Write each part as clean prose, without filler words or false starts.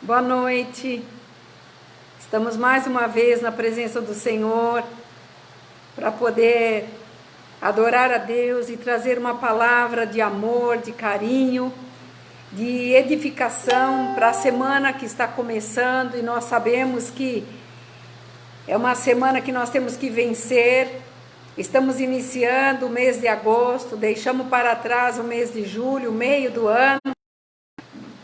Boa noite. Estamos mais uma vez na presença do Senhor para poder adorar a Deus e trazer uma palavra de amor, de carinho, de edificação para a semana que está começando, e nós sabemos que é uma semana que nós temos que vencer. Estamos iniciando o mês de agosto, deixamos para trás o mês de julho, meio do ano,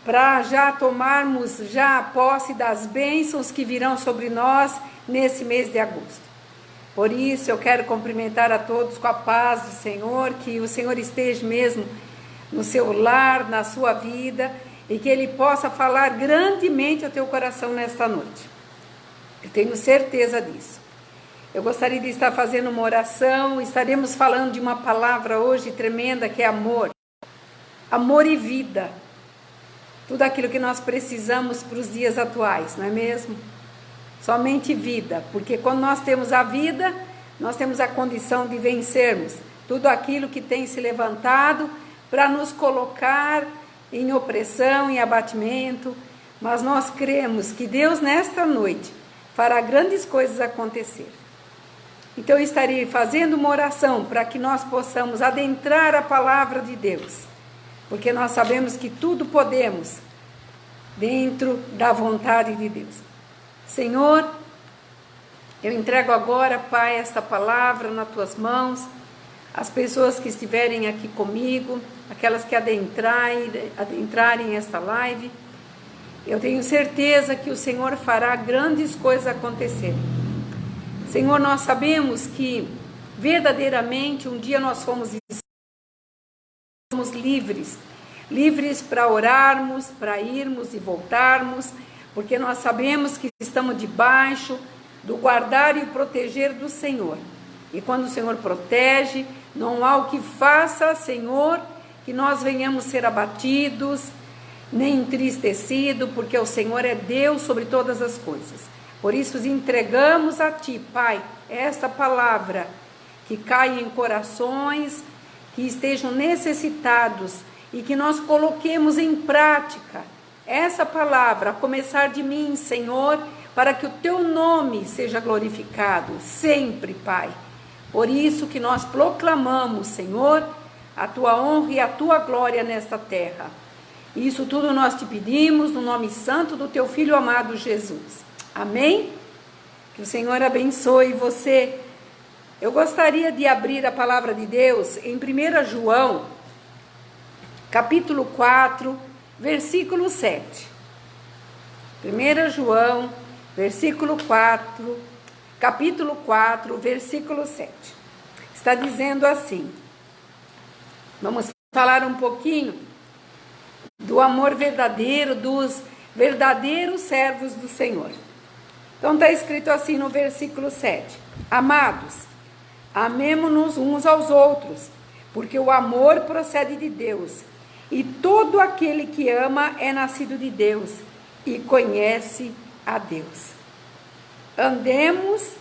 para já tomarmos já posse das bênçãos que virão sobre nós nesse mês de agosto. Por isso eu quero cumprimentar a todos com a paz do Senhor, que o Senhor esteja mesmo no seu lar, na sua vida, e que Ele possa falar grandemente ao teu coração nesta noite. Eu tenho certeza disso. Eu gostaria de estar fazendo uma oração. Estaremos falando de uma palavra hoje tremenda, que é amor. Amor e vida. Tudo aquilo que nós precisamos para os dias atuais, não é mesmo? Somente vida, porque quando nós temos a vida, nós temos a condição de vencermos tudo aquilo que tem se levantado para nos colocar em opressão, em abatimento. Mas nós cremos que Deus nesta noite fará grandes coisas acontecer. Então eu estarei fazendo uma oração para que nós possamos adentrar a palavra de Deus, porque nós sabemos que tudo podemos dentro da vontade de Deus. Senhor, eu entrego agora, Pai, esta palavra nas tuas mãos, as pessoas que estiverem aqui comigo, aquelas que adentrarem esta live. Eu tenho certeza que o Senhor fará grandes coisas acontecerem. Senhor, nós sabemos que verdadeiramente um dia nós fomos livres para orarmos, para irmos e voltarmos, porque nós sabemos que estamos debaixo do guardar e proteger do Senhor. E quando o Senhor protege, não há o que faça, Senhor, que nós venhamos ser abatidos, nem entristecidos, porque o Senhor é Deus sobre todas as coisas. Por isso entregamos a Ti, Pai, esta palavra que cai em corações que estejam necessitados e que nós coloquemos em prática essa palavra, a começar de mim, Senhor, para que o Teu nome seja glorificado sempre, Pai. Por isso que nós proclamamos, Senhor, a Tua honra e a Tua glória nesta terra. Isso tudo nós te pedimos no nome santo do Teu Filho amado Jesus. Amém? Que o Senhor abençoe você. Eu gostaria de abrir a palavra de Deus em 1 João, capítulo 4, versículo 7. 1 João, capítulo 4, versículo 7. Está dizendo assim. Vamos falar um pouquinho do amor verdadeiro, dos verdadeiros servos do Senhor. Então está escrito assim no versículo 7. Amados, amemo-nos uns aos outros, porque o amor procede de Deus, e todo aquele que ama é nascido de Deus e conhece a Deus. Andemos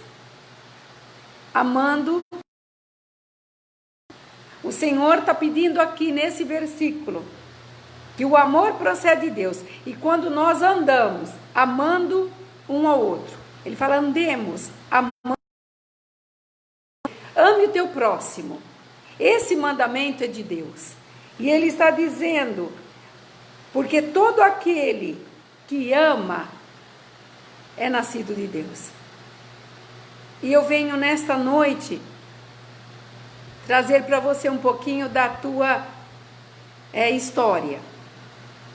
amando. O Senhor está pedindo aqui nesse versículo que o amor procede de Deus, e quando nós andamos amando um ao outro, Ele fala: andemos amando. Ame o teu próximo. Esse mandamento é de Deus. E Ele está dizendo, porque todo aquele que ama é nascido de Deus. E eu venho nesta noite trazer para você um pouquinho da tua história.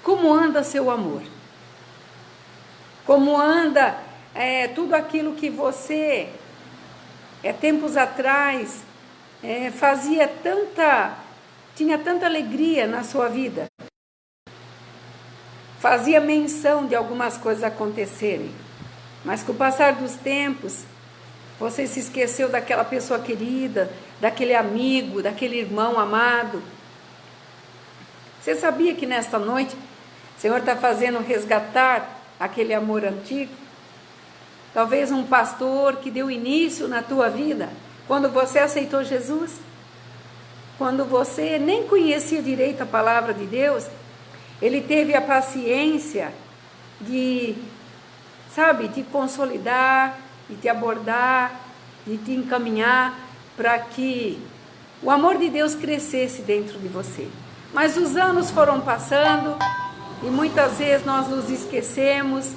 Como anda seu amor? Como anda tudo aquilo que você, tempos atrás, tinha tanta alegria na sua vida? Fazia menção de algumas coisas acontecerem, mas com o passar dos tempos, você se esqueceu daquela pessoa querida, daquele amigo, daquele irmão amado. Você sabia que nesta noite o Senhor está fazendo resgatar aquele amor antigo? Talvez um pastor que deu início na tua vida, quando você aceitou Jesus, quando você nem conhecia direito a palavra de Deus, ele teve a paciência de, sabe, te consolidar, de te abordar, de te encaminhar para que o amor de Deus crescesse dentro de você. Mas os anos foram passando e muitas vezes nós nos esquecemos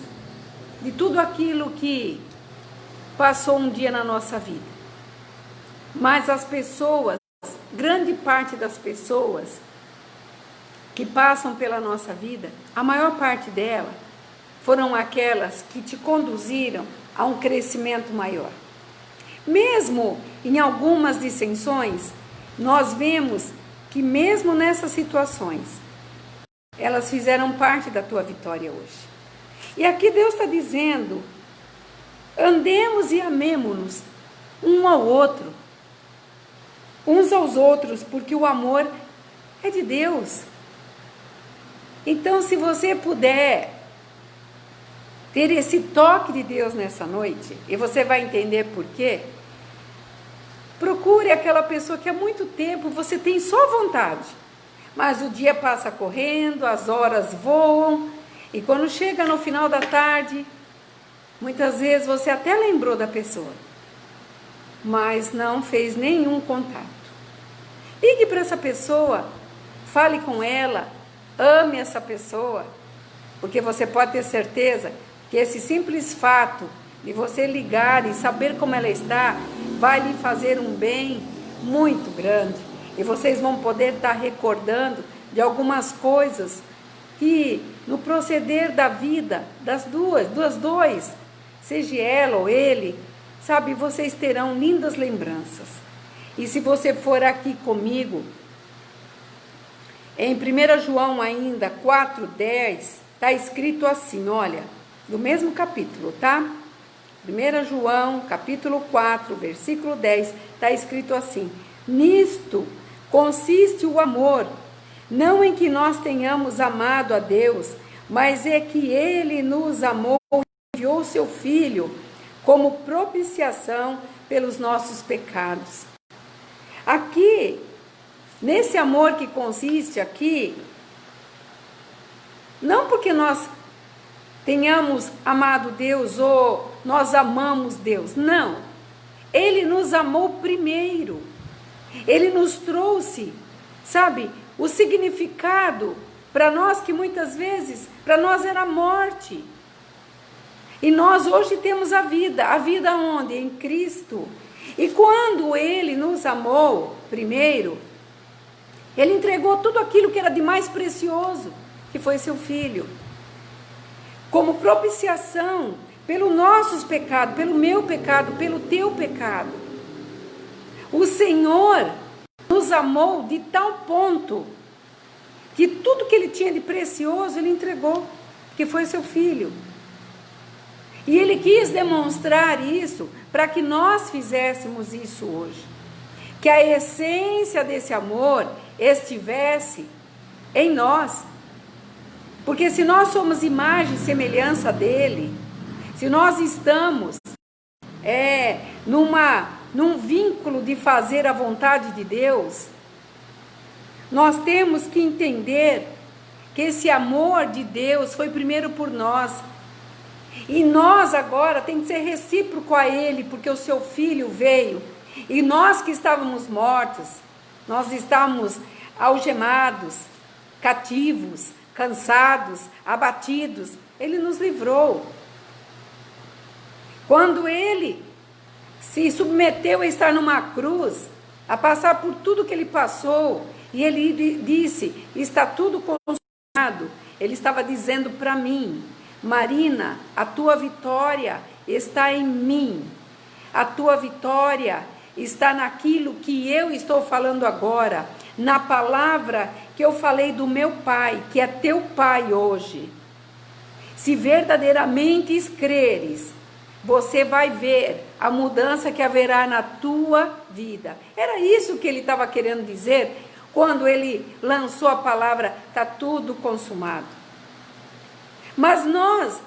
de tudo aquilo que passou um dia na nossa vida. Mas as pessoas, grande parte das pessoas que passam pela nossa vida, a maior parte delas foram aquelas que te conduziram a um crescimento maior. Mesmo em algumas dissensões, nós vemos que mesmo nessas situações, elas fizeram parte da tua vitória hoje. E aqui Deus está dizendo, andemos e amemo-nos um ao outro, uns aos outros, porque o amor é de Deus. Então, se você puder ter esse toque de Deus nessa noite, e você vai entender por quê, procure aquela pessoa que há muito tempo você tem só vontade, mas o dia passa correndo, as horas voam, e quando chega no final da tarde, muitas vezes você até lembrou da pessoa, mas não fez nenhum contato. Ligue para essa pessoa, fale com ela, ame essa pessoa, porque você pode ter certeza que esse simples fato de você ligar e saber como ela está, vai lhe fazer um bem muito grande. E vocês vão poder estar recordando de algumas coisas que no proceder da vida das dois, seja ela ou ele, sabe, vocês terão lindas lembranças. E se você for aqui comigo, em 1 João ainda 4,10, está escrito assim, olha, do mesmo capítulo, tá? 1 João, capítulo 4, versículo 10, está escrito assim: nisto consiste o amor, não em que nós tenhamos amado a Deus, mas é que Ele nos amou e enviou seu Filho como propiciação pelos nossos pecados. Aqui, nesse amor que consiste aqui, não porque nós tenhamos amado Deus ou nós amamos Deus, não. Ele nos amou primeiro. Ele nos trouxe, sabe, o significado para nós que muitas vezes, para nós era morte. E nós hoje temos a vida onde? Em Cristo. E quando Ele nos amou primeiro, Ele entregou tudo aquilo que era de mais precioso, que foi seu Filho, como propiciação pelos nossos pecados, pelo meu pecado, pelo teu pecado. O Senhor nos amou de tal ponto que tudo que Ele tinha de precioso Ele entregou, que foi seu Filho. E Ele quis demonstrar isso para que nós fizéssemos isso hoje. Que a essência desse amor estivesse em nós. Porque se nós somos imagem e semelhança dele, se nós estamos num vínculo de fazer a vontade de Deus, nós temos que entender que esse amor de Deus foi primeiro por nós. E nós agora tem que ser recíproco a Ele, porque o seu Filho veio. E nós que estávamos mortos, nós estávamos algemados, cativos, cansados, abatidos, Ele nos livrou. Quando Ele se submeteu a estar numa cruz, a passar por tudo que Ele passou, e Ele disse, está tudo consumado, Ele estava dizendo para mim, Marina, a tua vitória está em mim, a tua vitória está naquilo que eu estou falando agora, na palavra que eu falei do meu Pai, que é teu Pai hoje. Se verdadeiramente creres, você vai ver a mudança que haverá na tua vida. Era isso que ele estava querendo dizer quando ele lançou a palavra, está tudo consumado. Mas nós,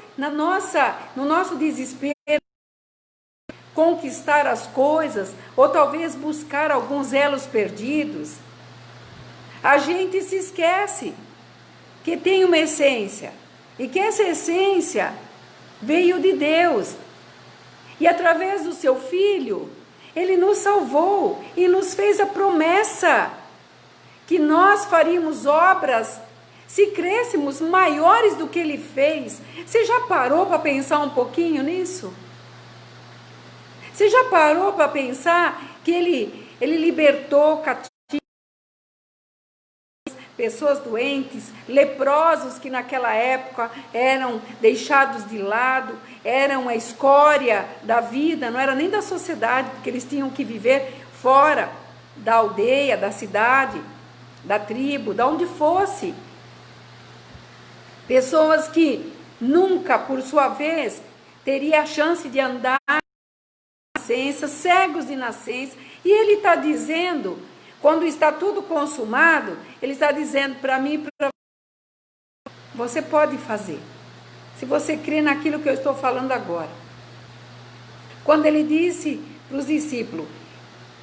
no nosso desespero, conquistar as coisas, ou talvez buscar alguns elos perdidos, a gente se esquece que tem uma essência. e que essa essência veio de Deus. E através do seu Filho, Ele nos salvou e nos fez a promessa que nós faríamos obras se crêssemos maiores do que Ele fez. Você já parou para pensar um pouquinho nisso? Você já parou para pensar que Ele libertou cativos, pessoas doentes, leprosos que naquela época eram deixados de lado, eram a escória da vida, não era nem da sociedade, porque eles tinham que viver fora da aldeia, da cidade, da tribo, de onde fosse. Pessoas que nunca, por sua vez, teria a chance de andar de nascença, cegos de nascença. E Ele está dizendo, quando está tudo consumado, Ele está dizendo para mim e para você, pode fazer. Se você crê naquilo que eu estou falando agora. Quando Ele disse para os discípulos,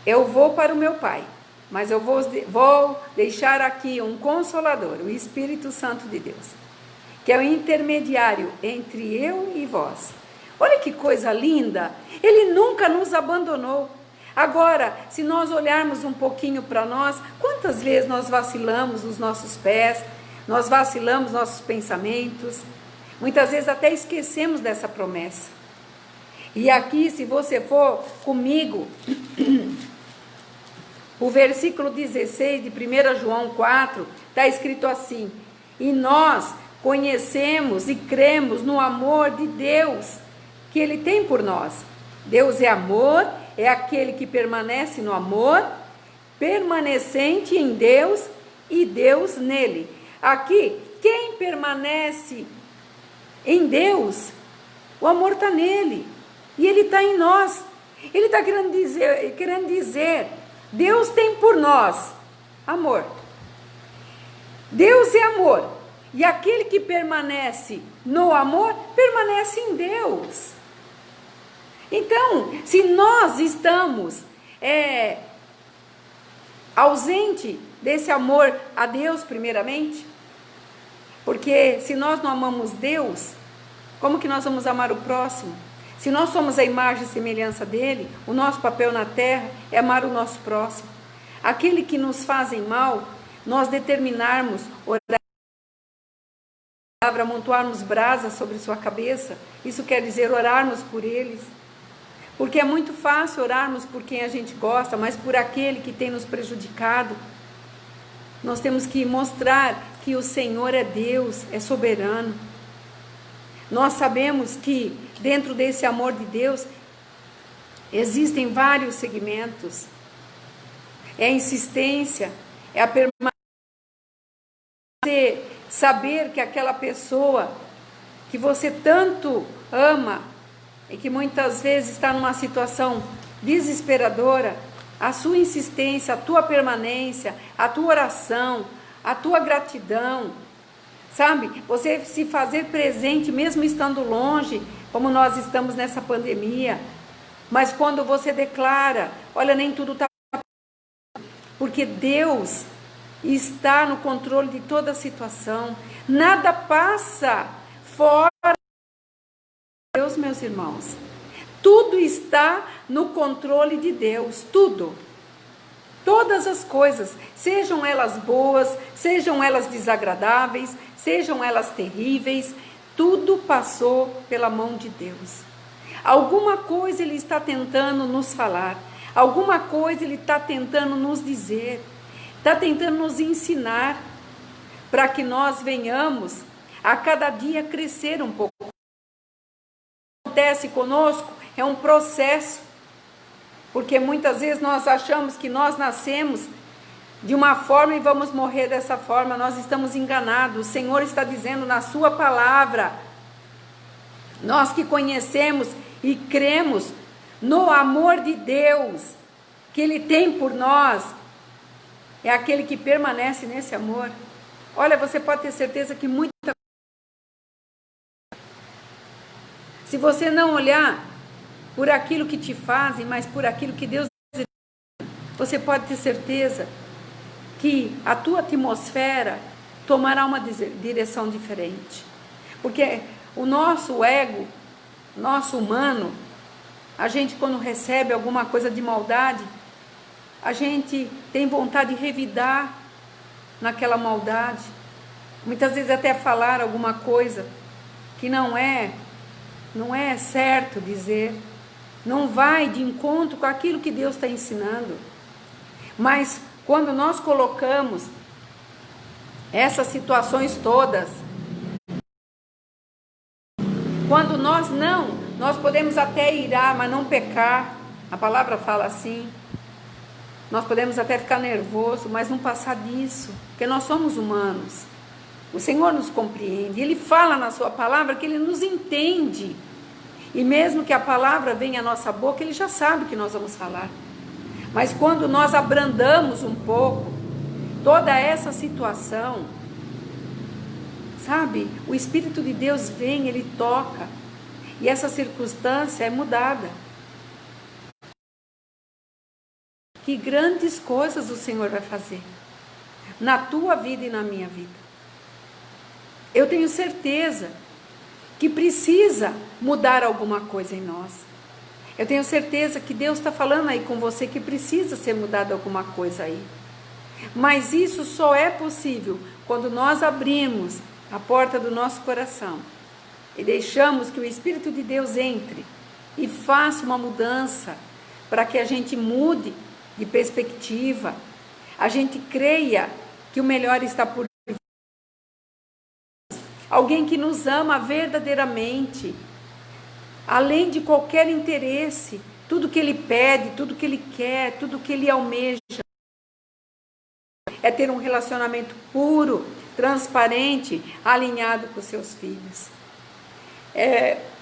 eu vou para o meu Pai, mas eu vou deixar aqui um Consolador, o Espírito Santo de Deus, que é o intermediário entre eu e vós. Olha que coisa linda! Ele nunca nos abandonou. Agora, se nós olharmos um pouquinho para nós, quantas vezes nós vacilamos nos nossos pés, nós vacilamos nossos pensamentos, muitas vezes até esquecemos dessa promessa. E aqui, se você for comigo, o versículo 16 de 1 João 4, está escrito assim: e nós conhecemos e cremos no amor de Deus que Ele tem por nós. Deus é amor, é aquele que permanece no amor, permanecente em Deus e Deus nele. Aqui, quem permanece em Deus, o amor está nele e Ele está em nós. Ele está querendo dizer, Deus tem por nós amor. Deus é amor. E aquele que permanece no amor, permanece em Deus. Então, se nós estamos ausente desse amor a Deus primeiramente, porque se nós não amamos Deus, como que nós vamos amar o próximo? Se nós somos a imagem e semelhança dele, o nosso papel na terra é amar o nosso próximo. Aquele que nos fazem mal, nós determinarmos, orar, amontoarmos brasas sobre sua cabeça, isso quer dizer orarmos por eles. Porque é muito fácil orarmos por quem a gente gosta, mas por aquele que tem nos prejudicado. Nós temos que mostrar que o Senhor é Deus, é soberano. Nós sabemos que dentro desse amor de Deus existem vários segmentos. É a insistência, é a permanência, saber que aquela pessoa que você tanto ama e que muitas vezes está numa situação desesperadora, a sua insistência, a tua permanência, a tua oração, a tua gratidão, sabe? Você se fazer presente mesmo estando longe, como nós estamos nessa pandemia, mas quando você declara, olha, nem tudo está, porque Deus está no controle de toda a situação, nada passa fora de Deus, meus irmãos. Tudo está no controle de Deus, tudo. Todas as coisas, sejam elas boas, sejam elas desagradáveis, sejam elas terríveis, tudo passou pela mão de Deus. Alguma coisa Ele está tentando nos falar, alguma coisa Ele está tentando nos dizer, está tentando nos ensinar, para que nós venhamos a cada dia crescer um pouco. O que acontece conosco é um processo, porque muitas vezes nós achamos que nós nascemos de uma forma e vamos morrer dessa forma. Nós estamos enganados. O Senhor está dizendo na sua palavra, nós que conhecemos e cremos no amor de Deus que Ele tem por nós, é aquele que permanece nesse amor. Olha, você pode ter certeza que se você não olhar por aquilo que te fazem, mas por aquilo que Deus, você pode ter certeza que a tua atmosfera tomará uma direção diferente. Porque o nosso ego, nosso humano, a gente quando recebe alguma coisa de maldade, a gente tem vontade de revidar naquela maldade. Muitas vezes até falar alguma coisa que não é certo dizer, não vai de encontro com aquilo que Deus está ensinando. Mas quando nós colocamos essas situações todas, quando nós podemos até irar, mas não pecar, a palavra fala assim, nós podemos até ficar nervoso, mas não passar disso, porque nós somos humanos. O Senhor nos compreende, Ele fala na sua palavra que Ele nos entende. E mesmo que a palavra venha à nossa boca, Ele já sabe o que nós vamos falar. Mas quando nós abrandamos um pouco toda essa situação, sabe, o Espírito de Deus vem, Ele toca, e essa circunstância é mudada. Que grandes coisas o Senhor vai fazer na tua vida e na minha vida. Eu tenho certeza que precisa mudar alguma coisa em nós. Eu tenho certeza que Deus está falando aí com você que precisa ser mudado alguma coisa aí. Mas isso só é possível quando nós abrimos a porta do nosso coração e deixamos que o Espírito de Deus entre e faça uma mudança para que a gente mude de perspectiva, a gente creia que o melhor está por vir. Alguém que nos ama verdadeiramente, além de qualquer interesse, tudo que Ele pede, tudo que Ele quer, tudo que Ele almeja, é ter um relacionamento puro, transparente, alinhado com os seus filhos.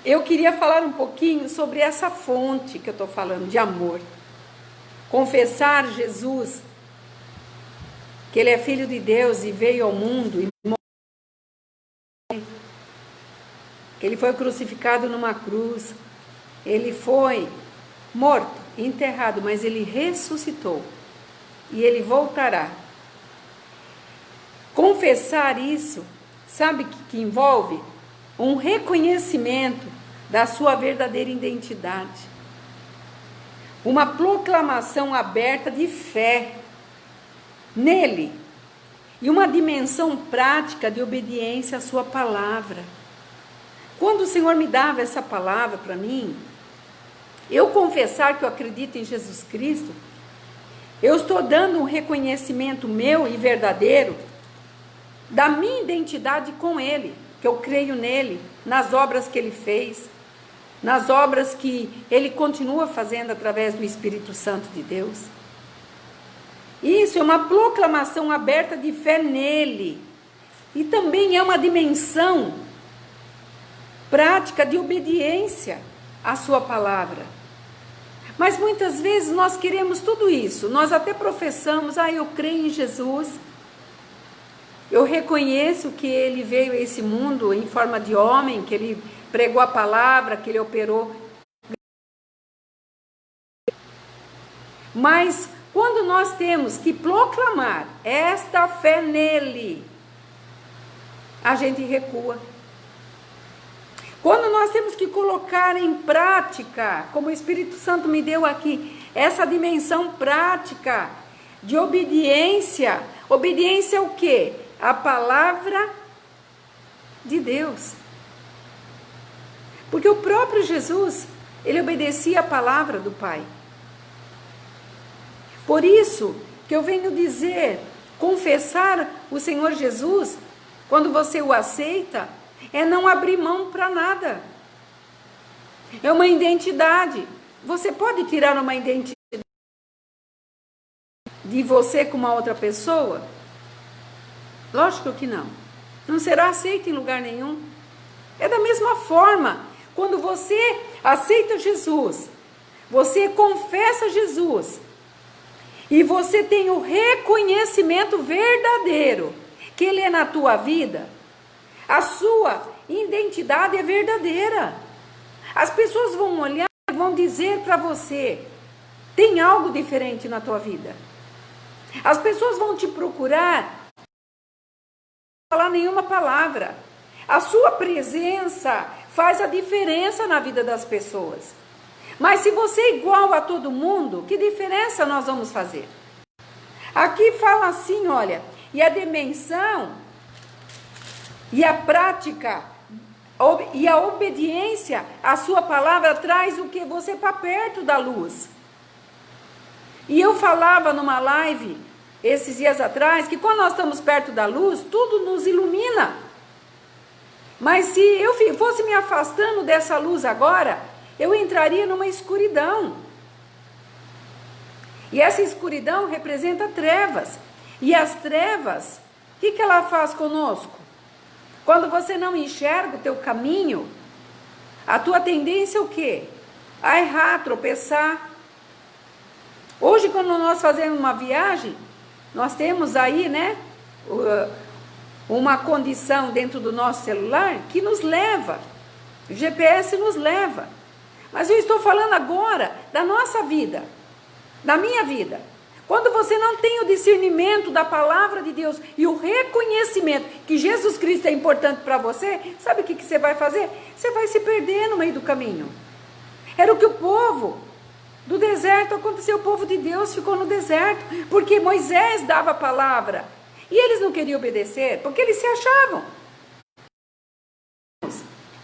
Eu queria falar um pouquinho sobre essa fonte que eu estou falando, de amor. Confessar Jesus, que Ele é Filho de Deus e veio ao mundo e morreu, que Ele foi crucificado numa cruz, Ele foi morto, enterrado, mas Ele ressuscitou e Ele voltará. Confessar isso, sabe o que envolve? Um reconhecimento da sua verdadeira identidade. Uma proclamação aberta de fé nele. E uma dimensão prática de obediência à sua palavra. Quando o Senhor me dava essa palavra para mim, eu confessar que eu acredito em Jesus Cristo, eu estou dando um reconhecimento meu e verdadeiro da minha identidade com Ele, que eu creio nele, nas obras que Ele fez, nas obras que Ele continua fazendo através do Espírito Santo de Deus. Isso é uma proclamação aberta de fé nele, e também é uma dimensão prática de obediência à sua palavra. Mas muitas vezes nós queremos tudo isso, nós até professamos, eu creio em Jesus, eu reconheço que Ele veio a esse mundo em forma de homem, que Ele pregou a palavra, que Ele operou. Mas quando nós temos que proclamar esta fé nele, a gente recua. Quando nós temos que colocar em prática, como o Espírito Santo me deu aqui, essa dimensão prática de obediência. Obediência ao quê? A palavra de Deus. Porque o próprio Jesus, Ele obedecia a palavra do Pai. Por isso que eu venho dizer, confessar o Senhor Jesus, quando você o aceita, é não abrir mão para nada. É uma identidade. Você pode tirar uma identidade de você com uma outra pessoa? Lógico que não. Não será aceito em lugar nenhum. É da mesma forma, quando você aceita Jesus, você confessa Jesus, e você tem o reconhecimento verdadeiro que Ele é na tua vida, a sua identidade é verdadeira. As pessoas vão olhar e vão dizer para você, tem algo diferente na tua vida. As pessoas vão te procurar, não falar nenhuma palavra. A sua presença faz a diferença na vida das pessoas. Mas se você é igual a todo mundo, que diferença nós vamos fazer? Aqui fala assim, olha, e a dimensão, e a prática, e a obediência à sua palavra traz o que? Você para perto da luz. E eu falava numa live, esses dias atrás, que quando nós estamos perto da luz, tudo nos ilumina. Mas se eu fosse me afastando dessa luz agora, eu entraria numa escuridão. E essa escuridão representa trevas. E as trevas, o que ela faz conosco? Quando você não enxerga o teu caminho, a tua tendência é o quê? A errar, tropeçar. Hoje, quando nós fazemos uma viagem, nós temos aí, né, uma condição dentro do nosso celular que nos leva, o GPS nos leva. Mas eu estou falando agora da nossa vida, da minha vida. Quando você não tem o discernimento da palavra de Deus e o reconhecimento que Jesus Cristo é importante para você, sabe o que você vai fazer? Você vai se perder no meio do caminho. Era o que o povo do deserto aconteceu, o povo de Deus ficou no deserto, porque Moisés dava a palavra, e eles não queriam obedecer, porque eles se achavam.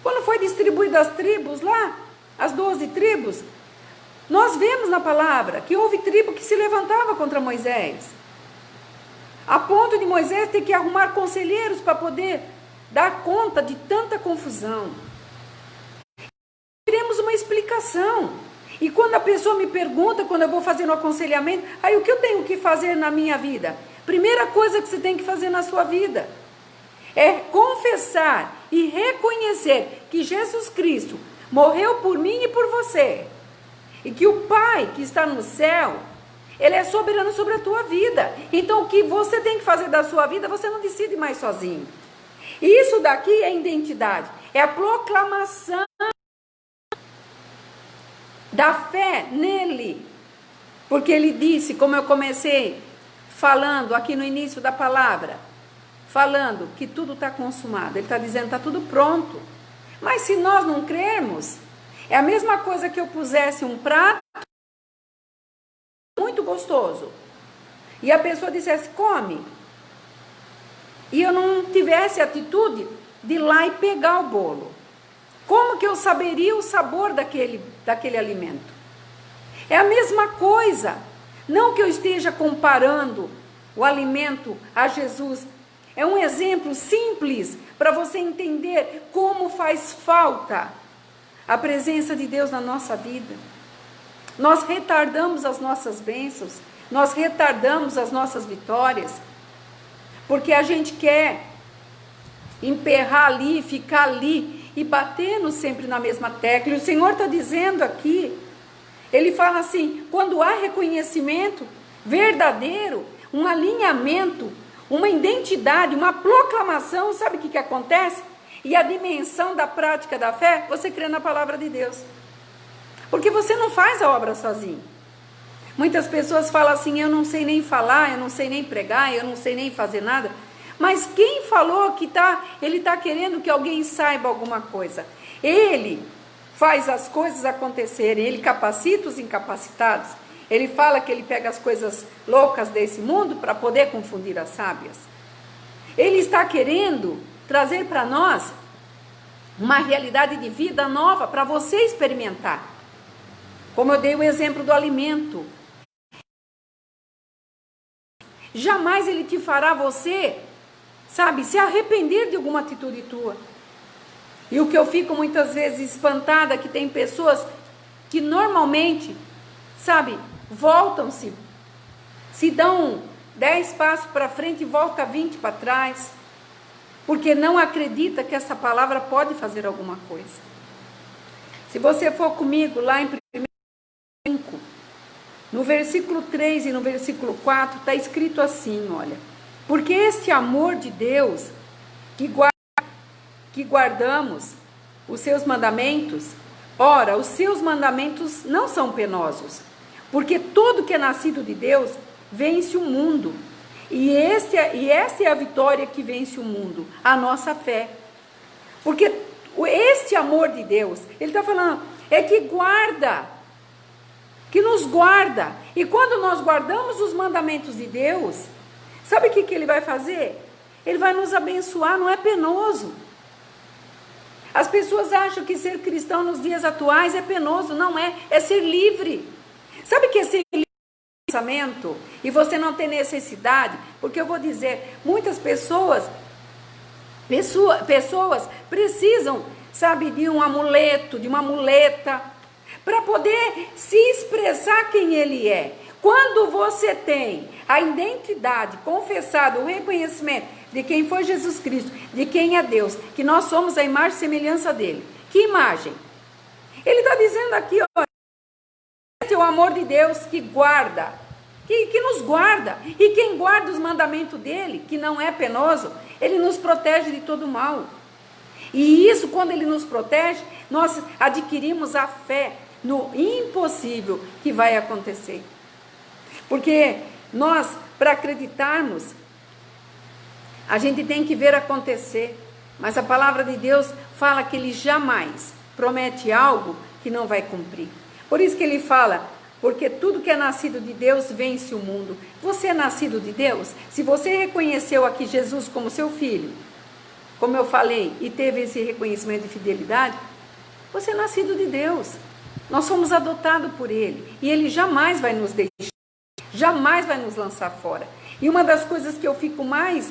Quando foi distribuído as tribos lá, as 12 tribos, nós vemos na palavra que houve tribo que se levantava contra Moisés, a ponto de Moisés ter que arrumar conselheiros para poder dar conta de tanta confusão. Queremos uma explicação. E quando a pessoa me pergunta, quando eu vou fazer um aconselhamento, aí o que eu tenho que fazer na minha vida? Primeira coisa que você tem que fazer na sua vida é confessar e reconhecer que Jesus Cristo morreu por mim e por você. E que o Pai que está no céu, Ele é soberano sobre a tua vida. Então o que você tem que fazer da sua vida, você não decide mais sozinho. E isso daqui é identidade, é a proclamação da fé nele. Porque ele disse, como eu comecei falando aqui no início da palavra, falando que tudo está consumado. Ele está dizendo, está tudo pronto. Mas se nós não crermos, é a mesma coisa que eu pusesse um prato muito gostoso e a pessoa dissesse, come, e eu não tivesse atitude de ir lá e pegar o bolo. Como que eu saberia o sabor daquele alimento? É a mesma coisa. Não que eu esteja comparando o alimento a Jesus. É um exemplo simples para você entender como faz falta a presença de Deus na nossa vida. Nós retardamos as nossas bênçãos, nós retardamos as nossas vitórias, porque a gente quer emperrar ali, ficar ali e batendo sempre na mesma tecla. E o Senhor está dizendo aqui, Ele fala assim, quando há reconhecimento verdadeiro, um alinhamento, uma identidade, uma proclamação, sabe o que acontece? E a dimensão da prática da fé, você crê na palavra de Deus. Porque você não faz a obra sozinho. Muitas pessoas falam assim, eu não sei nem falar, eu não sei nem pregar, eu não sei nem fazer nada. Mas quem falou que ele está querendo que alguém saiba alguma coisa? Ele faz as coisas acontecerem, ele capacita os incapacitados. Ele fala que ele pega as coisas loucas desse mundo para poder confundir as sábias. Ele está querendo trazer para nós uma realidade de vida nova para você experimentar. Como eu dei o exemplo do alimento. Jamais ele te fará você, sabe, se arrepender de alguma atitude tua. E o que eu fico muitas vezes espantada, que tem pessoas que normalmente, sabe, voltam-se, se dão 10 passos para frente e volta 20 para trás, porque não acredita que essa palavra pode fazer alguma coisa. Se você for comigo lá em 1 no versículo 3 e no versículo 4, está escrito assim, olha, porque este amor de Deus, que guardamos os seus mandamentos, ora, os seus mandamentos não são penosos, porque todo que é nascido de Deus vence o mundo, e esta é a vitória que vence o mundo, a nossa fé. Porque este amor de Deus, ele está falando, é que guarda, que nos guarda. E quando nós guardamos os mandamentos de Deus, sabe o que ele vai fazer? Ele vai nos abençoar, não é penoso. As pessoas acham que ser cristão nos dias atuais é penoso. Não é, é ser livre. Sabe o que é ser livre de pensamento? E você não ter necessidade? Porque eu vou dizer, muitas pessoas precisam, sabe, de um amuleto, de uma muleta, para poder se expressar quem ele é. Quando você tem a identidade confessada, o reconhecimento de quem foi Jesus Cristo, de quem é Deus, que nós somos a imagem e semelhança dele. Que imagem? Ele está dizendo aqui, ó, esse é o amor de Deus que guarda, que nos guarda. E quem guarda os mandamentos dele, que não é penoso, ele nos protege de todo mal. E isso, quando ele nos protege, nós adquirimos a fé no impossível que vai acontecer. Porque nós, para acreditarmos, a gente tem que ver acontecer. Mas a palavra de Deus fala que ele jamais promete algo que não vai cumprir. Por isso que ele fala, porque tudo que é nascido de Deus vence o mundo. Você é nascido de Deus? Se você reconheceu aqui Jesus como seu filho, como eu falei, e teve esse reconhecimento de fidelidade, você é nascido de Deus. Nós somos adotados por ele. E ele jamais vai nos deixar, jamais vai nos lançar fora. E uma das coisas que eu fico mais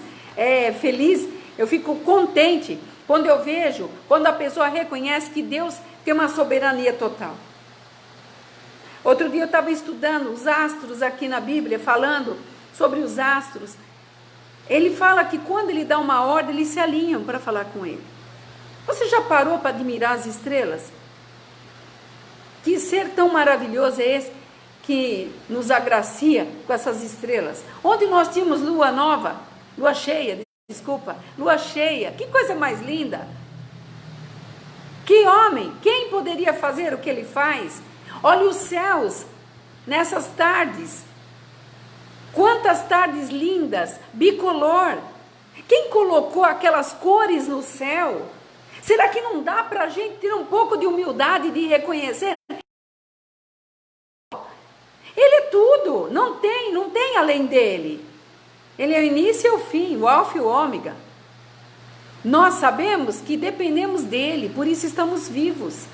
feliz, eu fico contente, quando eu vejo, quando a pessoa reconhece que Deus tem uma soberania total. Outro dia eu estava estudando os astros aqui na Bíblia, falando sobre os astros. Ele fala que quando ele dá uma ordem, eles se alinham para falar com ele. Você já parou para admirar as estrelas? Que ser tão maravilhoso é esse que nos agracia com essas estrelas? Ontem nós tínhamos lua cheia, que coisa mais linda! Que homem, quem poderia fazer o que ele faz? Olha os céus, nessas tardes, quantas tardes lindas, bicolor. Quem colocou aquelas cores no céu? Será que não dá para a gente ter um pouco de humildade de reconhecer? Ele é tudo, não tem além dele. Ele é o início e o fim, o alfa e o ômega. Nós sabemos que dependemos dele, por isso estamos vivos.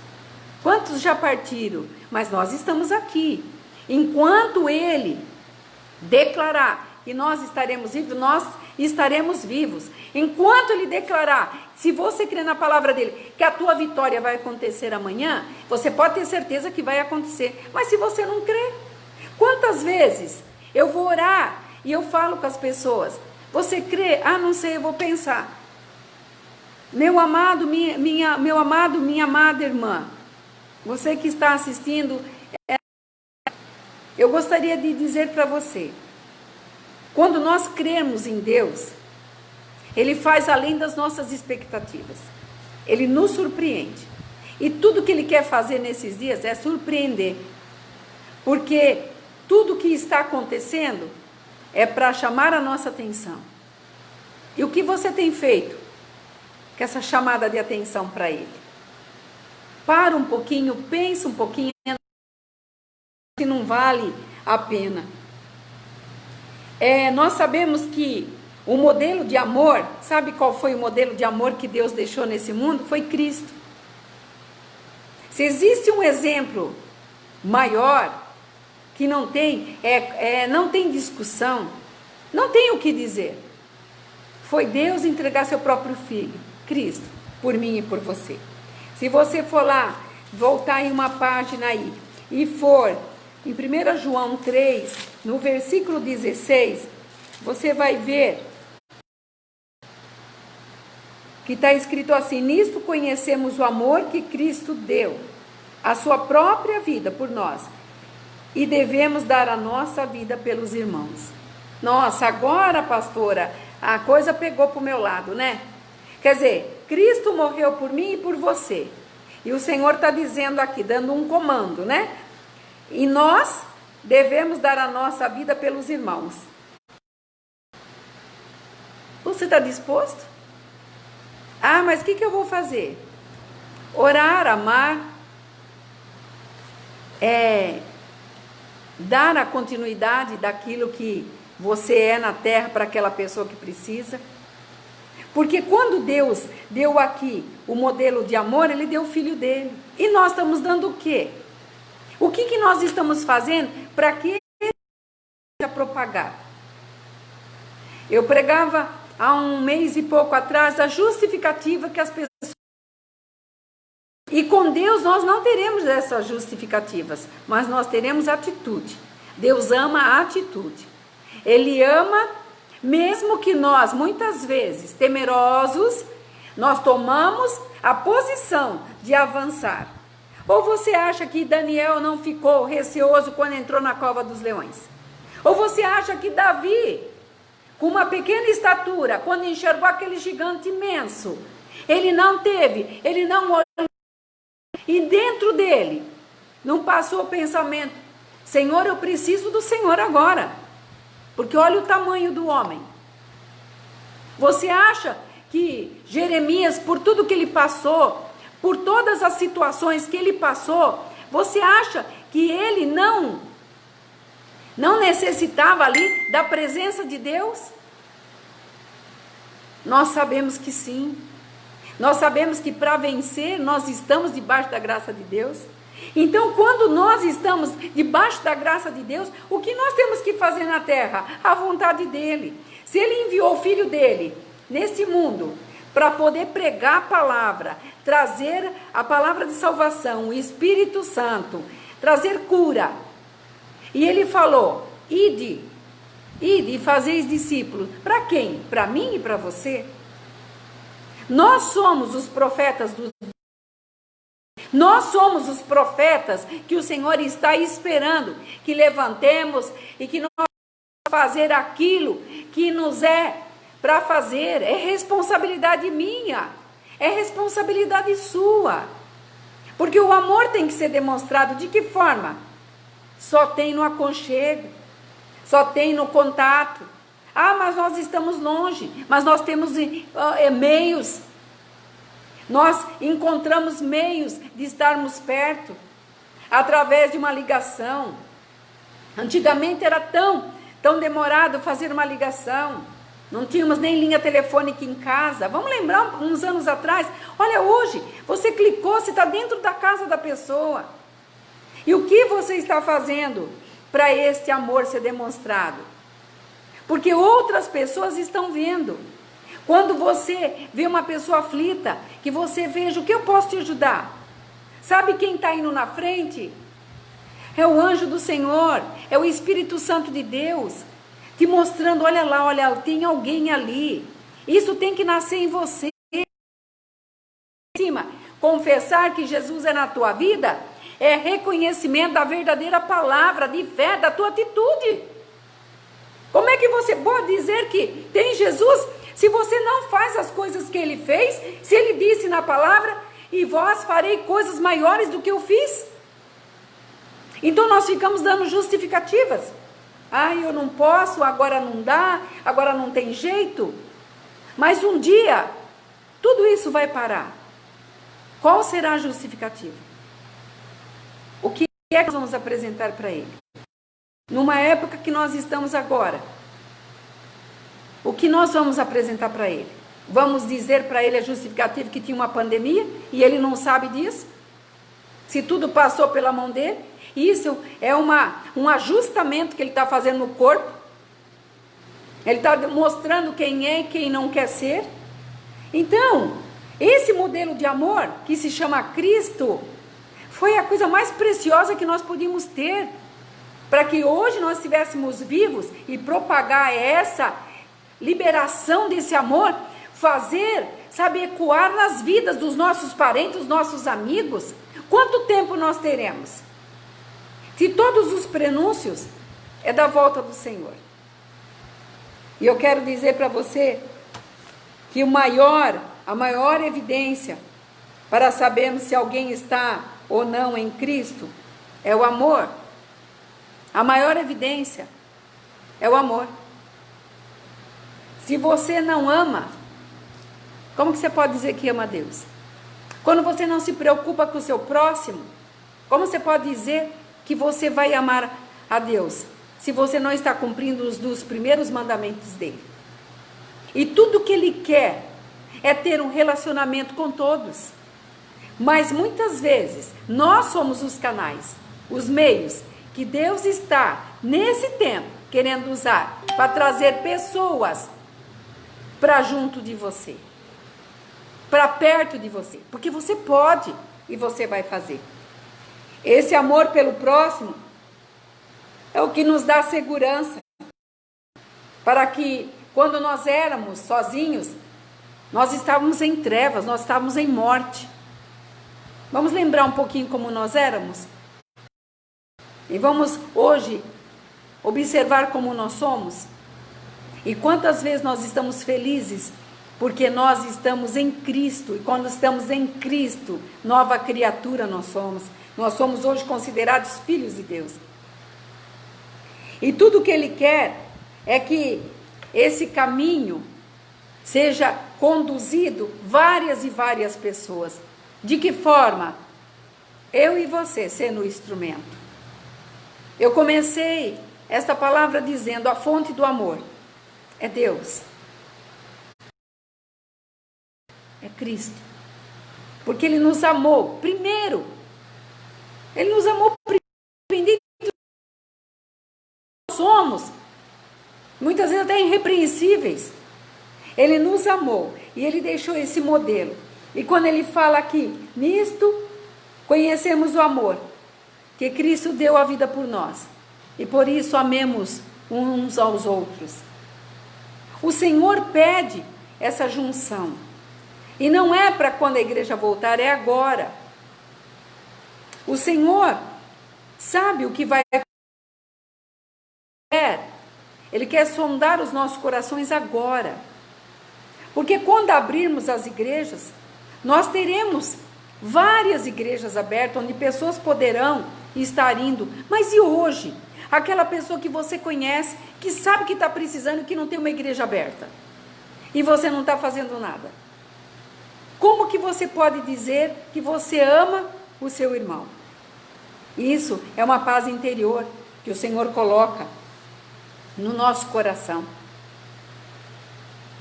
Quantos já partiram? Mas nós estamos aqui. Enquanto ele declarar que nós estaremos vivos, nós estaremos vivos. Enquanto ele declarar, se você crer na palavra dele, que a tua vitória vai acontecer amanhã, você pode ter certeza que vai acontecer. Mas se você não crer, quantas vezes eu vou orar e eu falo com as pessoas, você crê? Ah, não sei, eu vou pensar. Meu amado, minha amada irmã, você que está assistindo, eu gostaria de dizer para você, quando nós cremos em Deus, ele faz além das nossas expectativas, ele nos surpreende, e tudo que ele quer fazer nesses dias é surpreender, porque tudo que está acontecendo é para chamar a nossa atenção. E o que você tem feito com essa chamada de atenção para ele? Para um pouquinho, pensa um pouquinho, se não vale a pena. Nós sabemos que o modelo de amor, sabe qual foi o modelo de amor que Deus deixou nesse mundo? Foi Cristo. Se existe um exemplo maior, que não tem discussão, não tem o que dizer. Foi Deus entregar seu próprio Filho, Cristo, por mim e por você. Se você for lá, voltar em uma página aí, e for em 1 João 3, no versículo 16, você vai ver que está escrito assim: nisto conhecemos o amor que Cristo deu, a sua própria vida por nós, e devemos dar a nossa vida pelos irmãos. Nossa, agora, pastora, a coisa pegou para o meu lado, né? Quer dizer, Cristo morreu por mim e por você. E o Senhor está dizendo aqui, dando um comando, né? E nós devemos dar a nossa vida pelos irmãos. Você está disposto? Ah, mas o que eu vou fazer? Orar, amar, dar a continuidade daquilo que você é na terra para aquela pessoa que precisa. Porque quando Deus deu aqui o modelo de amor, Ele deu o Filho dele. E nós estamos dando o quê? O que nós estamos fazendo para que ele seja propagado? Eu pregava há um mês e pouco atrás a justificativa que as pessoas... E com Deus nós não teremos essas justificativas, mas nós teremos atitude. Deus ama a atitude. Ele ama, mesmo que nós, muitas vezes, temerosos, nós tomamos a posição de avançar. Ou você acha que Daniel não ficou receoso quando entrou na cova dos leões? Ou você acha que Davi, com uma pequena estatura, quando enxergou aquele gigante imenso, ele não olhou, e dentro dele não passou o pensamento: Senhor, eu preciso do Senhor agora, porque olha o tamanho do homem. Você acha que Jeremias, por tudo que ele passou, por todas as situações que ele passou, você acha que ele não necessitava ali da presença de Deus? Nós sabemos que sim. Nós sabemos que para vencer, nós estamos debaixo da graça de Deus. Então, quando nós estamos debaixo da graça de Deus, o que nós temos que fazer na terra? A vontade dele. Se ele enviou o Filho dele nesse mundo para poder pregar a palavra, trazer a palavra de salvação, o Espírito Santo, trazer cura. E ele falou: ide e fazeis discípulos. Para quem? Para mim e para você. Nós somos os profetas Nós somos os profetas que o Senhor está esperando que levantemos e que nós vamos fazer aquilo que nos é para fazer. É responsabilidade minha, é responsabilidade sua, porque o amor tem que ser demonstrado. De que forma? Só tem no aconchego, só tem no contato. Ah, mas nós estamos longe, mas nós temos meios, nós encontramos meios de estarmos perto, através de uma ligação. Antigamente era tão demorado fazer uma ligação, não tínhamos nem linha telefônica em casa. Vamos lembrar uns anos atrás? Olha, hoje, você clicou, você está dentro da casa da pessoa. E o que você está fazendo para este amor ser demonstrado? Porque outras pessoas estão vendo. Quando você vê uma pessoa aflita, que você veja: o que eu posso te ajudar? Sabe quem está indo na frente? É o anjo do Senhor, é o Espírito Santo de Deus, te mostrando: olha lá, olha, tem alguém ali. Isso tem que nascer em você. Confessar que Jesus é na tua vida é reconhecimento da verdadeira palavra de fé, da tua atitude. Como é que você pode dizer que tem Jesus se você não faz as coisas que ele fez? Se ele disse na palavra: e vós farei coisas maiores do que eu fiz? Então nós ficamos dando justificativas. Ah, eu não posso, agora não dá, agora não tem jeito. Mas um dia tudo isso vai parar. Qual será a justificativa? O que é que nós vamos apresentar para ele? Numa época que nós estamos agora, o que nós vamos apresentar para ele? Vamos dizer para ele a justificativa que tinha uma pandemia e ele não sabe disso? Se tudo passou pela mão dele? Isso é um ajustamento que ele está fazendo no corpo. Ele está mostrando quem é e quem não quer ser. Então, esse modelo de amor que se chama Cristo foi a coisa mais preciosa que nós podíamos ter, para que hoje nós estivéssemos vivos e propagar essa liberação desse amor, fazer, sabe, ecoar nas vidas dos nossos parentes, dos nossos amigos. Quanto tempo nós teremos? Se todos os prenúncios é da volta do Senhor. E eu quero dizer para você que a maior evidência para sabermos se alguém está ou não em Cristo é o amor. A maior evidência é o amor. Se você não ama, Como que você pode dizer que ama a Deus? Quando você não se preocupa com o seu próximo, como você pode dizer que você vai amar a Deus, se você não está cumprindo os dos primeiros mandamentos dele? E tudo que ele quer é ter um relacionamento com todos. Mas muitas vezes, nós somos os canais, os meios, que Deus está, nesse tempo, querendo usar para trazer pessoas para junto de você, para perto de você, porque você pode e você vai fazer. Esse amor pelo próximo é o que nos dá segurança, para que quando nós éramos sozinhos, nós estávamos em trevas, nós estávamos em morte. Vamos lembrar um pouquinho como nós éramos? E vamos hoje observar como nós somos? E quantas vezes nós estamos felizes porque nós estamos em Cristo. E quando estamos em Cristo, nova criatura nós somos. Nós somos hoje considerados filhos de Deus. E tudo que Ele quer é que esse caminho seja conduzido várias e várias pessoas. De que forma? Eu e você sendo o instrumento. Eu comecei esta palavra dizendo: a fonte do amor é Deus. É Cristo. Porque Ele nos amou primeiro. Ele nos amou primeiro. Nós somos, muitas vezes até irrepreensíveis. Ele nos amou e Ele deixou esse modelo. E quando Ele fala aqui, nisto conhecemos o amor, que Cristo deu a vida por nós. E por isso amemos uns aos outros. O Senhor pede essa junção. E não é para quando a igreja voltar, é agora. O Senhor sabe o que vai acontecer. Ele quer sondar os nossos corações agora. Porque quando abrirmos as igrejas, nós teremos várias igrejas abertas, onde pessoas poderão estar indo. Mas e hoje? Aquela pessoa que você conhece, que sabe que está precisando, que não tem uma igreja aberta. E você não está fazendo nada. Como que você pode dizer que você ama o seu irmão? Isso é uma paz interior que o Senhor coloca no nosso coração.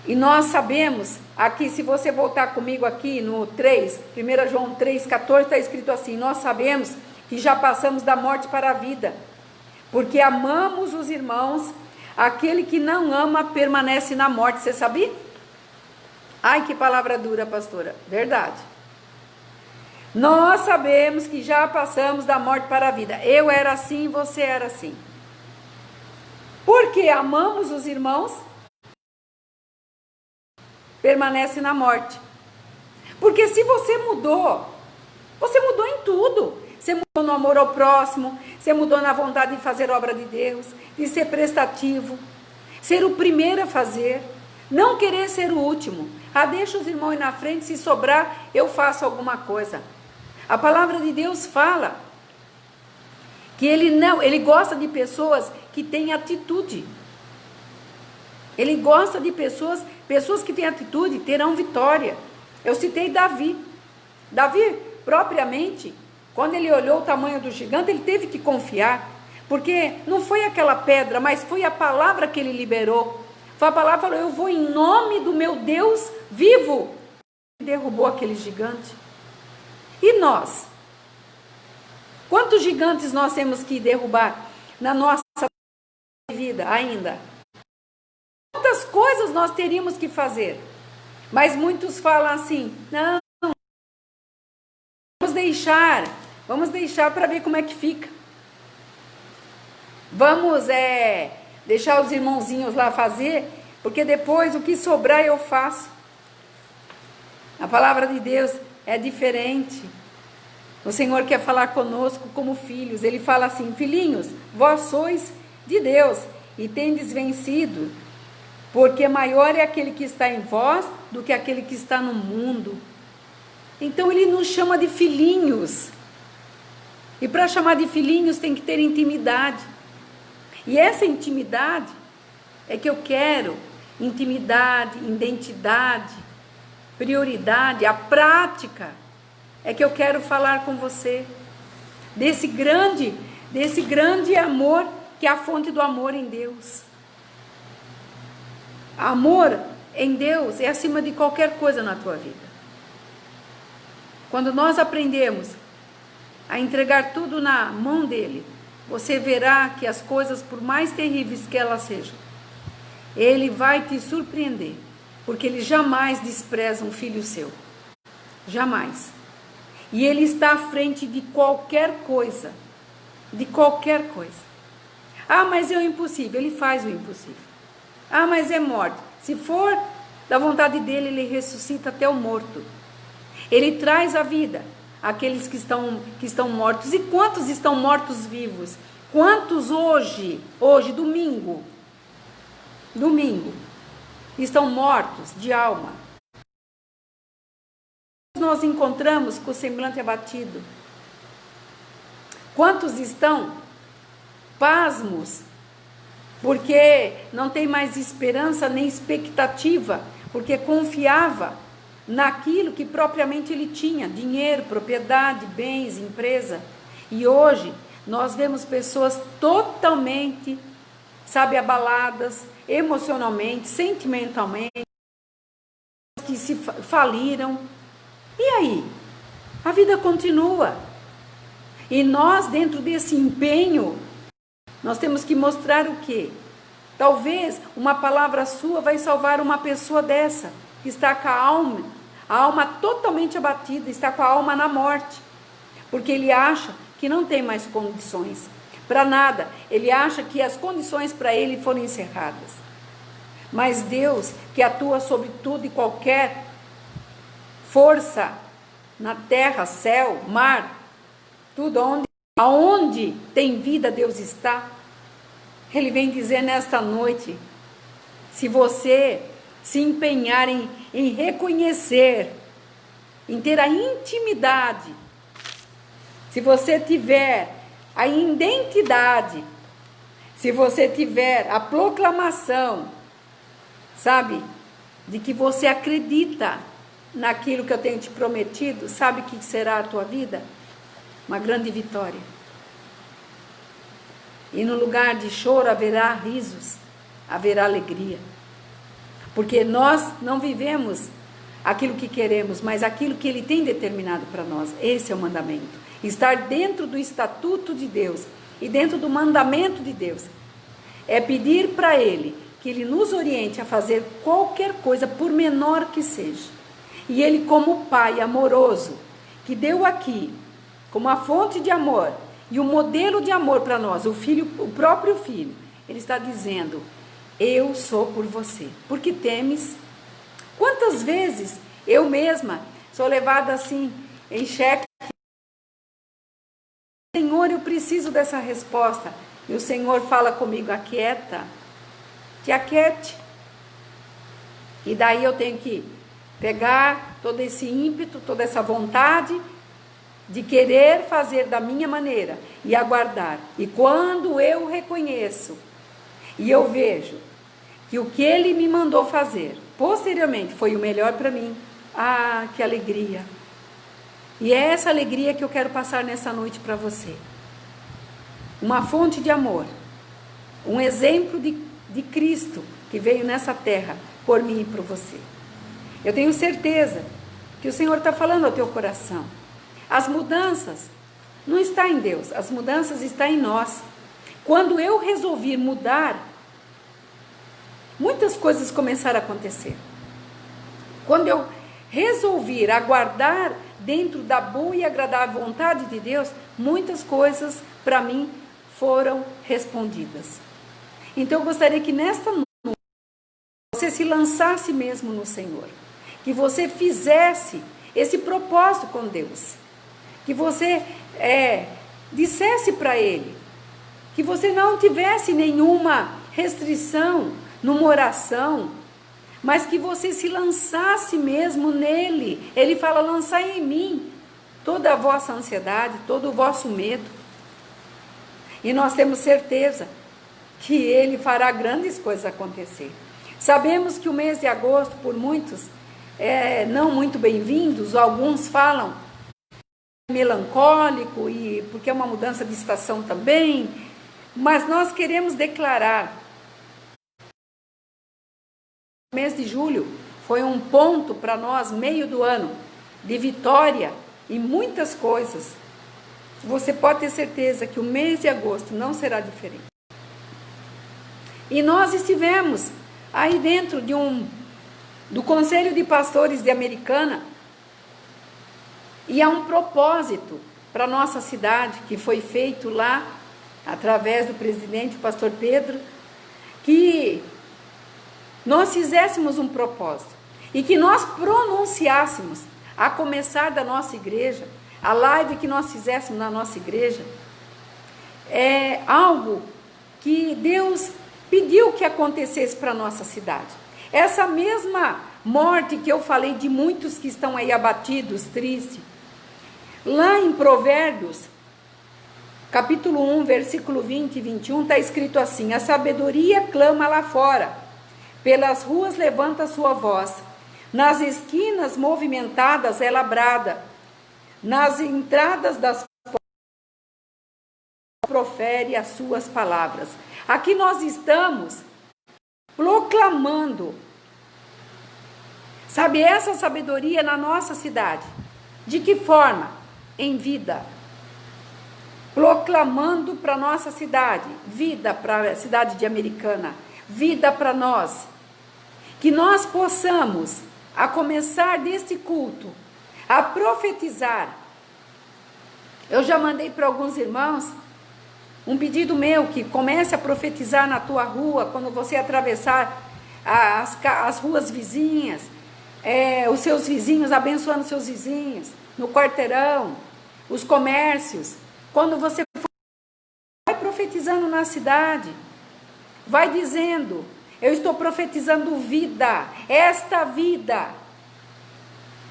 E nós sabemos, aqui, se você voltar comigo aqui no 3, 1 João 3,14, está escrito assim: nós sabemos que já passamos da morte para a vida, porque amamos os irmãos. Aquele que não ama permanece na morte. Você sabia? Ai, que palavra dura, pastora. Verdade. Nós sabemos que já passamos da morte para a vida. Eu era assim, você era assim. Porque amamos os irmãos, permanece na morte. Porque se você mudou em tudo. Você mudou no amor ao próximo, você mudou na vontade de fazer obra de Deus, de ser prestativo, ser o primeiro a fazer, não querer ser o último. Deixa os irmãos na frente, se sobrar, eu faço alguma coisa. A palavra de Deus fala que ele gosta de pessoas que têm atitude. Ele gosta de pessoas que têm atitude, terão vitória. Eu citei Davi. Davi, propriamente, quando ele olhou o tamanho do gigante, ele teve que confiar, porque não foi aquela pedra, mas foi a palavra que ele liberou. Foi a palavra que falou: eu vou em nome do meu Deus vivo. Derrubou aquele gigante. E nós? Quantos gigantes nós temos que derrubar na nossa vida ainda? Quantas coisas nós teríamos que fazer? Mas muitos falam assim: não, vamos deixar para ver como é que fica. Vamos deixar os irmãozinhos lá fazer, porque depois o que sobrar eu faço. A palavra de Deus é diferente. O Senhor quer falar conosco como filhos. Ele fala assim: filhinhos, vós sois de Deus e tendes vencido, porque maior é aquele que está em vós do que aquele que está no mundo. Então ele nos chama de filhinhos. E para chamar de filhinhos tem que ter intimidade. E essa intimidade é que eu quero: intimidade, identidade. prioridade, a prática, é que eu quero falar com você. Desse grande amor, que é a fonte do amor em Deus. Amor em Deus é acima de qualquer coisa na tua vida. Quando nós aprendemos a entregar tudo na mão dele, você verá que as coisas, por mais terríveis que elas sejam, ele vai te surpreender, porque ele jamais despreza um filho seu. Jamais. E ele está à frente de qualquer coisa. De qualquer coisa. Ah, mas é o impossível. Ele faz o impossível. Ah, mas é morte. Se for da vontade dele, ele ressuscita até o morto. Ele traz a vida àqueles que estão mortos. E quantos estão mortos vivos? Quantos hoje, domingo, estão mortos de alma? Nós encontramos com o semblante abatido? Quantos estão pasmos, porque não tem mais esperança nem expectativa, porque confiava naquilo que propriamente ele tinha, dinheiro, propriedade, bens, empresa. E hoje nós vemos pessoas totalmente, abaladas, emocionalmente, sentimentalmente, que se faliram. E aí? A vida continua. E nós, dentro desse empenho, nós temos que mostrar o quê? Talvez uma palavra sua vai salvar uma pessoa dessa, que está com a alma totalmente abatida, está com a alma na morte, porque ele acha que não tem mais condições para nada. Ele acha que as condições para ele foram encerradas. Mas Deus, que atua sobre tudo e qualquer força na terra, céu, mar, tudo aonde tem vida, Deus está. Ele vem dizer nesta noite, se você se empenhar em reconhecer, em ter a intimidade, se você tiver a identidade, se você tiver a proclamação, de que você acredita naquilo que eu tenho te prometido, sabe que será a tua vida? Uma grande vitória. E no lugar de choro haverá risos, haverá alegria. Porque nós não vivemos aquilo que queremos, mas aquilo que Ele tem determinado para nós. Esse é o mandamento. Estar dentro do estatuto de Deus e dentro do mandamento de Deus. É pedir para Ele que Ele nos oriente a fazer qualquer coisa, por menor que seja. E Ele, como Pai amoroso, que deu aqui, como a fonte de amor e o modelo de amor para nós, o próprio Filho, Ele está dizendo, eu sou por você. Porque temes? Quantas vezes eu mesma sou levada assim, em xeque? Senhor, eu preciso dessa resposta. E o Senhor fala comigo, aquieta, te aquiete. E daí eu tenho que pegar todo esse ímpeto, toda essa vontade de querer fazer da minha maneira e aguardar. E quando eu reconheço e eu vejo que o que Ele me mandou fazer posteriormente foi o melhor para mim, ah, que alegria! E é essa alegria que eu quero passar nessa noite para você. Uma fonte de amor, um exemplo de Cristo que veio nessa terra por mim e por você. Eu tenho certeza que o Senhor está falando ao teu coração. As mudanças não estão em Deus, as mudanças estão em nós. Quando eu resolvi mudar, muitas coisas começaram a acontecer. Quando eu resolvi aguardar dentro da boa e agradável vontade de Deus, muitas coisas para mim foram respondidas. Então eu gostaria que nesta noite você se lançasse mesmo no Senhor, que você fizesse esse propósito com Deus, que você dissesse para Ele, que você não tivesse nenhuma restrição numa oração, mas que você se lançasse mesmo nele. Ele fala, lançai em mim toda a vossa ansiedade, todo o vosso medo. E nós temos certeza que Ele fará grandes coisas acontecer. Sabemos que o mês de agosto, por muitos, não muito bem-vindos. Alguns falam melancólico, e porque é uma mudança de estação também, mas nós queremos declarar: o mês de julho foi um ponto para nós, meio do ano, de vitória e muitas coisas. Você pode ter certeza que o mês de agosto não será diferente. E nós estivemos aí dentro do Conselho de Pastores de Americana, e há um propósito para a nossa cidade, que foi feito lá, através do presidente, o pastor Pedro, que nós fizéssemos um propósito, e que nós pronunciássemos, a começar da nossa igreja, a live que nós fizéssemos na nossa igreja, é algo que Deus pediu que acontecesse para a nossa cidade. Essa mesma morte que eu falei de muitos que estão aí abatidos, tristes, lá em Provérbios, capítulo 1, versículo 20 e 21, está escrito assim: a sabedoria clama lá fora, pelas ruas levanta sua voz, nas esquinas movimentadas ela brada, nas entradas das portas profere as suas palavras. Aqui nós estamos proclamando, sabe, essa sabedoria na nossa cidade. De que forma? Em vida. Proclamando para a nossa cidade, vida para a cidade de Americana, vida para nós. Que nós possamos, a começar deste culto, a profetizar. Eu já mandei para alguns irmãos um pedido meu, que comece a profetizar na tua rua, quando você atravessar as ruas vizinhas, os seus vizinhos, abençoando seus vizinhos, no quarteirão, os comércios. Quando você for, vai profetizando na cidade, vai dizendo: eu estou profetizando vida, esta vida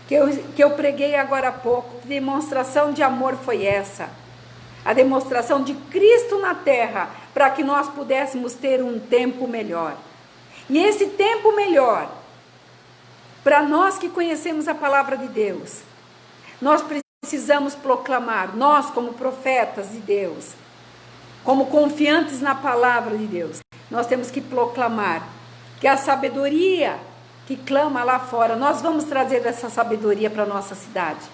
que eu preguei agora há pouco. Que demonstração de amor foi essa? A demonstração de Cristo na terra, para que nós pudéssemos ter um tempo melhor. E esse tempo melhor, para nós que conhecemos a palavra de Deus, nós precisamos proclamar, nós como profetas de Deus, como confiantes na palavra de Deus, nós temos que proclamar que a sabedoria que clama lá fora, nós vamos trazer essa sabedoria para a nossa cidade.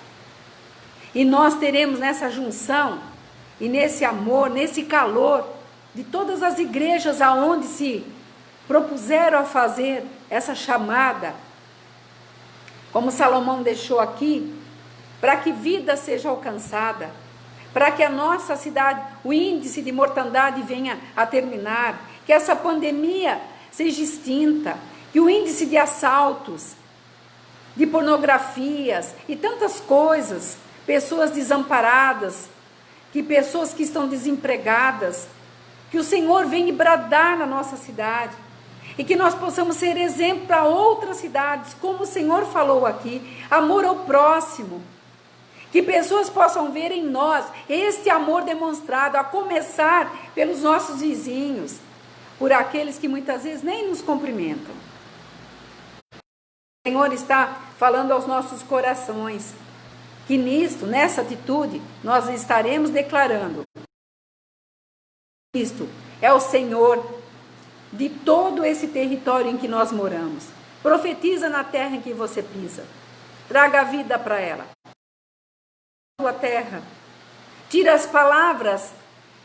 E nós teremos nessa junção, e nesse amor, nesse calor, de todas as igrejas aonde se propuseram a fazer essa chamada, como Salomão deixou aqui, para que vida seja alcançada, para que a nossa cidade, o índice de mortandade venha a terminar, que essa pandemia seja extinta, que o índice de assaltos, de pornografias e tantas coisas, pessoas desamparadas, que pessoas que estão desempregadas, que o Senhor venha bradar na nossa cidade, e que nós possamos ser exemplo para outras cidades, como o Senhor falou aqui, amor ao próximo, que pessoas possam ver em nós este amor demonstrado, a começar pelos nossos vizinhos, por aqueles que muitas vezes nem nos cumprimentam. O Senhor está falando aos nossos corações, que nisto, nessa atitude, nós estaremos declarando: Cristo é o Senhor de todo esse território em que nós moramos. Profetiza na terra em que você pisa. Traga vida para ela. Tua terra. Tira as palavras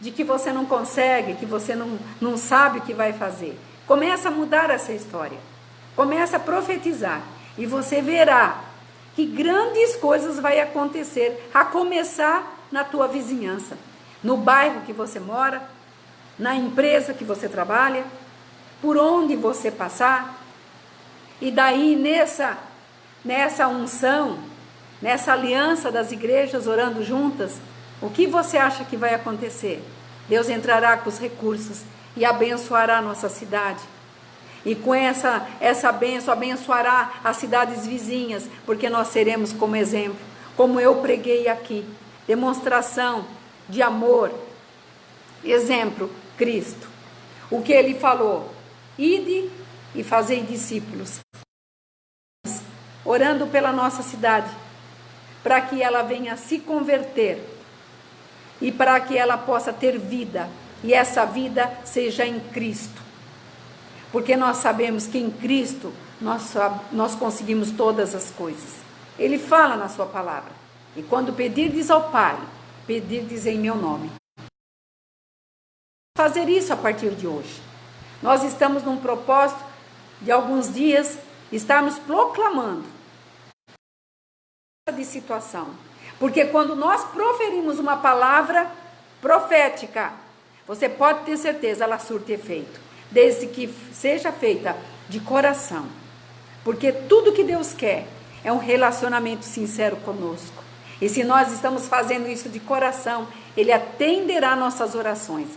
de que você não consegue, que você não sabe o que vai fazer. Começa a mudar essa história. Começa a profetizar. E você verá que grandes coisas vai acontecer, a começar na tua vizinhança, no bairro que você mora, na empresa que você trabalha, por onde você passar. E daí nessa unção, nessa aliança das igrejas orando juntas, o que você acha que vai acontecer? Deus entrará com os recursos e abençoará a nossa cidade. E com essa bênção, abençoará as cidades vizinhas, porque nós seremos como exemplo, como eu preguei aqui, demonstração de amor, exemplo, Cristo. O que ele falou: ide e fazei discípulos. orando pela nossa cidade, para que ela venha a se converter e para que ela possa ter vida, e essa vida seja em Cristo, porque nós sabemos que em Cristo nós conseguimos todas as coisas. Ele fala na sua palavra, e quando pedirdes ao Pai, pedirdes em meu nome. Fazer isso a partir de hoje. Nós estamos num propósito de alguns dias estarmos proclamando de situação, porque quando nós proferimos uma palavra profética, você pode ter certeza, ela surte efeito, desde que seja feita de coração, porque tudo que Deus quer é um relacionamento sincero conosco, e se nós estamos fazendo isso de coração, Ele atenderá nossas orações,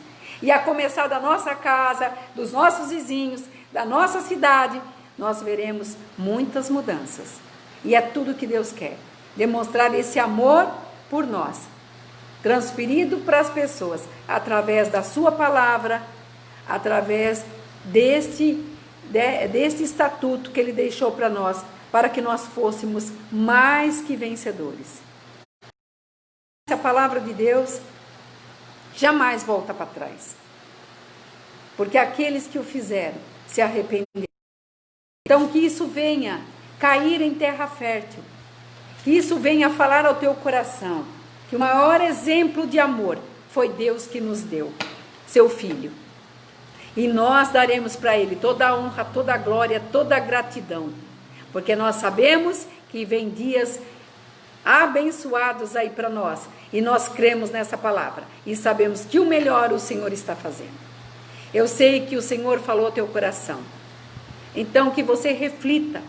e a começar da nossa casa, dos nossos vizinhos, da nossa cidade, nós veremos muitas mudanças, e é tudo que Deus quer. Demonstrar esse amor por nós, transferido para as pessoas, através da sua palavra, através deste estatuto que Ele deixou para nós, para que nós fôssemos mais que vencedores. A palavra de Deus jamais volta para trás, porque aqueles que o fizeram se arrependeram. Então que isso venha cair em terra fértil, que isso venha falar ao teu coração, que o maior exemplo de amor foi Deus que nos deu, seu Filho. E nós daremos para Ele toda a honra, toda a glória, toda a gratidão, porque nós sabemos que vem dias abençoados aí para nós, e nós cremos nessa palavra, e sabemos que o melhor o Senhor está fazendo. Eu sei que o Senhor falou ao teu coração, então que você reflita,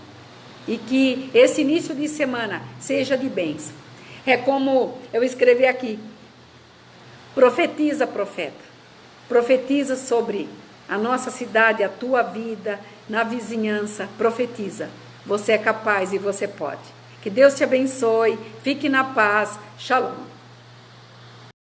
e que esse início de semana seja de bênção. É como eu escrevi aqui: profetiza, profeta, profetiza sobre a nossa cidade, a tua vida, na vizinhança, profetiza. Você é capaz e você pode. Que Deus te abençoe, fique na paz, shalom.